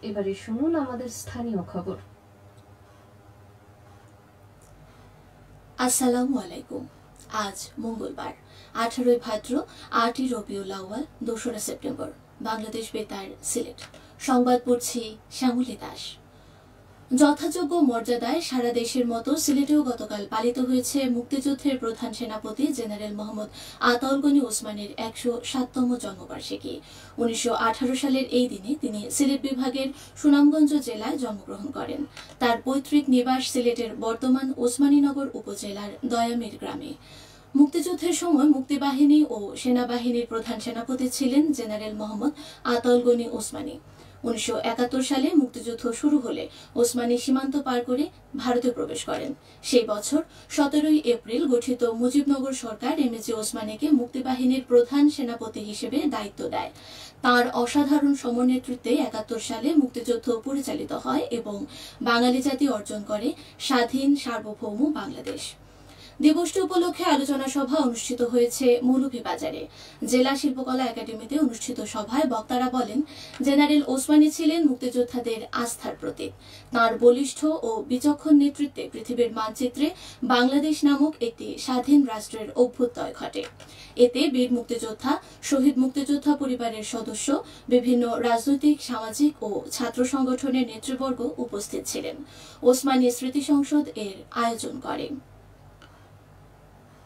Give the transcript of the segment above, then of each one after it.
এবারে শুনুন আমাদের স্থানীয় খবর। আসসালামু আলাইকুম। আজ মঙ্গলবার 18 ভাদ্র 8 রবিউল আউয়াল 2 সেপ্টেম্বর। বাংলাদেশ বেতার সিলেট। সংবাদ পড়ছি শ্যামলী দাস। যথাযোগ্য মর্যাদায় সারা দেশের মতো সিলেটেও গতকাল পালিত হয়েছে মুক্তিযুদ্ধের প্রধান সেনাপতি জেনারেল মোহাম্মদ আতাউল গনি ওসমানীর 107তম জন্মবার্ষিকী। 1918 সালের এই দিনে তিনি সিলেট বিভাগের সুনামগঞ্জ জেলায় জন্মগ্রহণ করেন। তার পৈতৃক নিবাস সিলেটের বর্তমান ওসমানীনগর উপজেলার দয়ামির গ্রামে। মুক্তিযুদ্ধের সময় মুক্তিবাহিনী ও সেনাবাহিনীর প্রধান সেনাপতি ছিলেন জেনারেল মোহাম্মদ আতাউল গনি ওসমানী। 1971 সালে মুক্তিযুদ্ধ শুরু হলে ওসমানী সীমান্ত পার করে ভারতে প্রবেশ করেন। সেই বছর 17 এপ্রিল গঠিত মুজিবনগর সরকার এমএজি ওসমানীকে মুক্তিবাহিনীর প্রধান সেনাপতি হিসেবে দায়িত্ব দেয়। তার অসাধারণ সমনেতৃত্বে 71 সালে মুক্তিযুদ্ধ পরিচালিত হয় এবং বাঙালি জাতি অর্জন করে স্বাধীন সার্বভৌম বাংলাদেশ। দিবসটি উপলক্ষে আলোচনা সভা অনুষ্ঠিত হয়েছে মৌলভীবাজারে। জেলা শিল্পকলা একাডেমিতে অনুষ্ঠিত সভায় বক্তারা বলেন, জেনারেল ওসমানী ছিলেন মুক্তিযোদ্ধাদের আস্থার প্রতীক। তাঁর বলিষ্ঠ ও বিচক্ষণ নেতৃত্বে পৃথিবীর মানচিত্রে বাংলাদেশ নামক একটি স্বাধীন রাষ্ট্রের অভ্যুদয় ঘটে। এতে বীর মুক্তিযোদ্ধা, শহীদ মুক্তিযোদ্ধা পরিবারের সদস্য, বিভিন্ন রাজনৈতিক, সামাজিক ও ছাত্র সংগঠনের নেতৃবর্গ উপস্থিত ছিলেন। ওসমানী স্মৃতি সংসদ এর আয়োজন করে।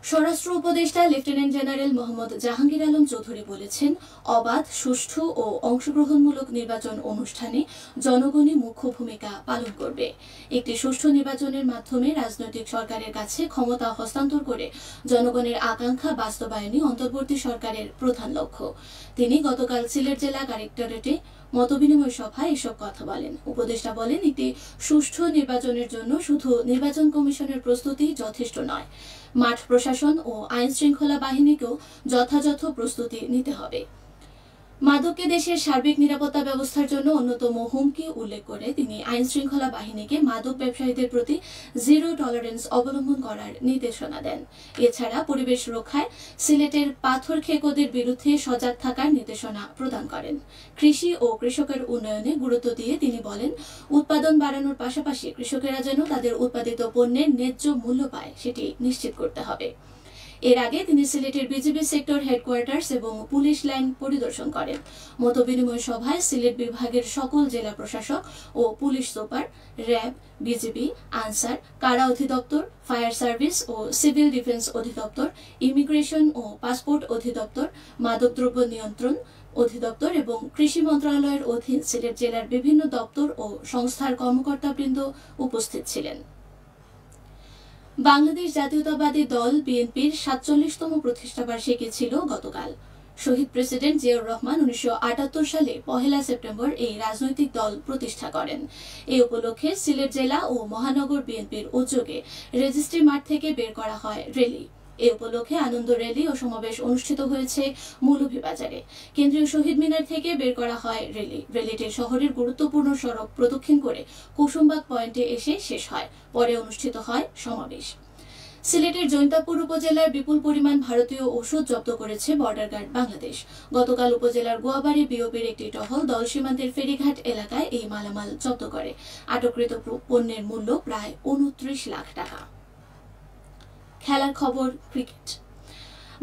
স্বরাষ্ট্র উপদেষ্টা লেফটেন্যান্ট জেনারেল মোহাম্মদ জাহাঙ্গীর আলম চৌধুরী বলেছেন, অবাধ, সুষ্ঠু ও অংশগ্রহণমূলক নির্বাচন অনুষ্ঠানে জনগণই মুখ্য ভূমিকা পালন করবে। একটি সুষ্ঠু নির্বাচনের মাধ্যমে রাজনৈতিক সরকারের কাছে ক্ষমতা হস্তান্তর করে জনগণের আকাঙ্ক্ষা বাস্তবায়নই অন্তর্বর্তী সরকারের প্রধান লক্ষ্য। তিনি গতকাল সিলেট জেলা কালেক্টরেটে মতবিনিময় সভায় এসব কথা বলেন। উপদেষ্টা বলেন, একটি সুষ্ঠু নির্বাচনের জন্য শুধু নির্বাচন কমিশনের প্রস্তুতি যথেষ্ট নয়, মাঠ প্রশাসন ও আইন শৃঙ্খলা বাহিনীকেও যথাযথ প্রস্তুতি নিতে হবে। মাদককে দেশের সার্বিক নিরাপত্তা ব্যবস্থার জন্য অন্যতম হুমকি উল্লেখ করে তিনি আইন শৃঙ্খলা বাহিনীকে মাদক ব্যবসায়ীদের প্রতি জিরো টলারেন্স অবলম্বন করার নির্দেশনা দেন। এছাড়া পরিবেশ রক্ষায় সিলেটের পাথর খেকোদের বিরুদ্ধে সজাগ থাকার নির্দেশনা প্রদান করেন। কৃষি ও কৃষকের উন্নয়নে গুরুত্ব দিয়ে তিনি বলেন, উৎপাদন বাড়ানোর পাশাপাশি কৃষকেরা যেন তাদের উৎপাদিত পণ্যের ন্যায্য মূল্য পায় সেটি নিশ্চিত করতে হবে। এর আগে তিনি সিলেটের বিজিবি সেক্টর হেডকোয়ার্টার্স এবং পুলিশ লাইন পরিদর্শন করেন। মতবিনিময় সভায় সিলেট বিভাগের সকল জেলা প্রশাসক ও police super, RAB, BGB, Ansar, কারা অধিদপ্তর, ফায়ার সার্ভিস ও সিভিল ডিফেন্স অধিদপ্তর, ইমিগ্রেশন ও পাসপোর্ট অধিদপ্তর, মাদকদ্রব্য নিয়ন্ত্রণ অধিদপ্তর এবং কৃষি মন্ত্রণালয়ের অধীন সিলেট জেলার বিভিন্ন দপ্তর ও সংস্থার কর্মকর্তাবৃন্দ উপস্থিত ছিলেন। বাংলাদেশ জাতীয়তাবাদী দল বিএনপির 47তম প্রতিষ্ঠাবার্ষিকী ছিল গতকাল। শহীদ প্রেসিডেন্ট জিয়াউর রহমান 1978 সালে 1 সেপ্টেম্বর এই রাজনৈতিক দল প্রতিষ্ঠা করেন। এই উপলক্ষে সিলেট জেলা ও মহানগর বিএনপির উদ্যোগে রেজিস্ট্রি মাঠ থেকে বের করা হয় র্যালি। এ উপলক্ষে আনন্দ র্যালি ও সমাবেশ অনুষ্ঠিত হয়েছে মৌলভীবাজারে। কেন্দ্রীয় শহীদ মিনার থেকে বের করা হয় র্যালি। র্যালিটি শহরের গুরুত্বপূর্ণ সড়ক প্রদক্ষিণ করে কুসুমবাগ পয়েন্টে এসে শেষ হয়। পরে অনুষ্ঠিত হয় সমাবেশ। সিলেটের জৈন্তাপুর উপজেলার বিপুল পরিমাণ ভারতীয় ওষুধ জব্দ করেছে বর্ডার গার্ড বাংলাদেশ। গতকাল উপজেলার গোয়াবাড়ি বিওপির একটি টহল দল সীমান্তের ফেরিঘাট এলাকায় এই মালামাল জব্দ করে। আটককৃত পণ্যের মূল্য প্রায় 29 লাখ টাকা। খেলার খবর। ক্রিকেট।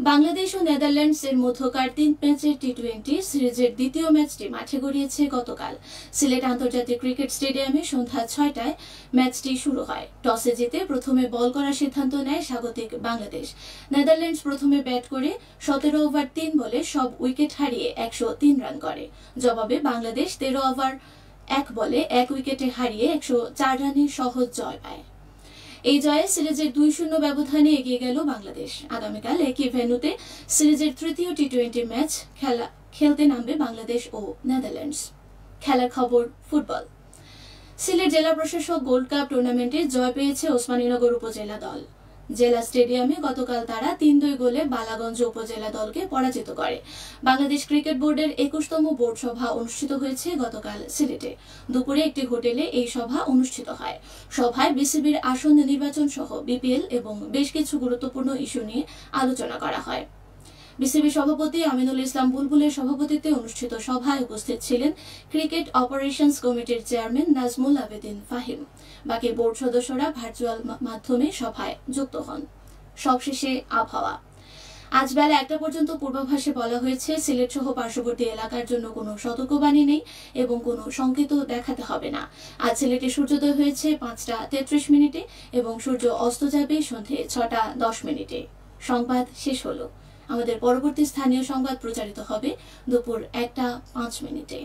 বাংলাদেশ ও নেদারল্যান্ডস এর মধ্যকার 3 ম্যাচের টি-20 সিরিজের দ্বিতীয় ম্যাচটি মাঠে গড়িয়েছে গতকাল। সিলেট আন্তর্জাতিক ক্রিকেট স্টেডিয়ামে সন্ধ্যা 6টায় ম্যাচটি শুরু হয়। টসে জিতে প্রথমে বল করার সিদ্ধান্ত নেয় স্বাগতিক বাংলাদেশ। নেদারল্যান্ডস প্রথমে ব্যাট করে 17 ওভার 3 বলে সব উইকেট হারিয়ে 103 রান করে। জবাবে বাংলাদেশ 13 ওভার 1 বলে 1 উইকেটে হারিয়ে 104 রানে সহজ জয় পায়। এই জয়ে সিরিজের 2-0 ব্যবধানে এগিয়ে গেল বাংলাদেশ। আগামীকাল একই ভেন্যুতে সিরিজের তৃতীয় টি-20 ম্যাচ খেলতে নামবে বাংলাদেশ ও নেদারল্যান্ডস। খেলার খবর। ফুটবল। সিলেট জেলা প্রশাসক গোল্ড কাপ টুর্নামেন্টে জয় পেয়েছে ওসমানীনগর উপজেলা দল। জেলা স্টেডিয়ামে গতকাল তারা 3-2 গোলে বালাগঞ্জ উপজেলা দলকে পরাজিত করে। বাংলাদেশ ক্রিকেট বোর্ডের 21তম বোর্ড সভা অনুষ্ঠিত হয়েছে গতকাল সিলেটে। দুপুরে একটি হোটেলে এই সভা অনুষ্ঠিত হয়। সভায় বিসিবির আসন্ন নির্বাচন সহ বিপিএল এবং বেশ কিছু গুরুত্বপূর্ণ ইস্যু নিয়ে আলোচনা করা হয়। বিসিবি সভাপতি আমিনুল ইসলাম বুলবুলের সভাপতিত্বে অনুষ্ঠিত সভায় উপস্থিত ছিলেন ক্রিকেট অপারেশনস কমিটির চেয়ারম্যান নাজমুল আবেদিন ফাহিম। বাকি বোর্ড সদস্যরা ভার্চুয়াল মাধ্যমে সভায় যুক্ত হন। সবশেষে আবহাওয়া। আজ বেলা 1টা পর্যন্ত পূর্বাভাসে বলা হয়েছে সিলেট সহ পার্শ্ববর্তী এলাকার জন্য কোনো সতর্কবাণী নেই এবং কোনো সংকেত দেখাতে হবে না। আজ সিলেটে সূর্যোদয় হয়েছে 5টা 33 মিনিটে এবং সূর্য অস্ত যাবে সন্ধে 6টা 10 মিনিটে। সংবাদ শেষ হলো। আমাদের পরবর্তী স্থানীয় সংবাদ প্রচারিত হবে দুপুর 1টা 5 মিনিটে।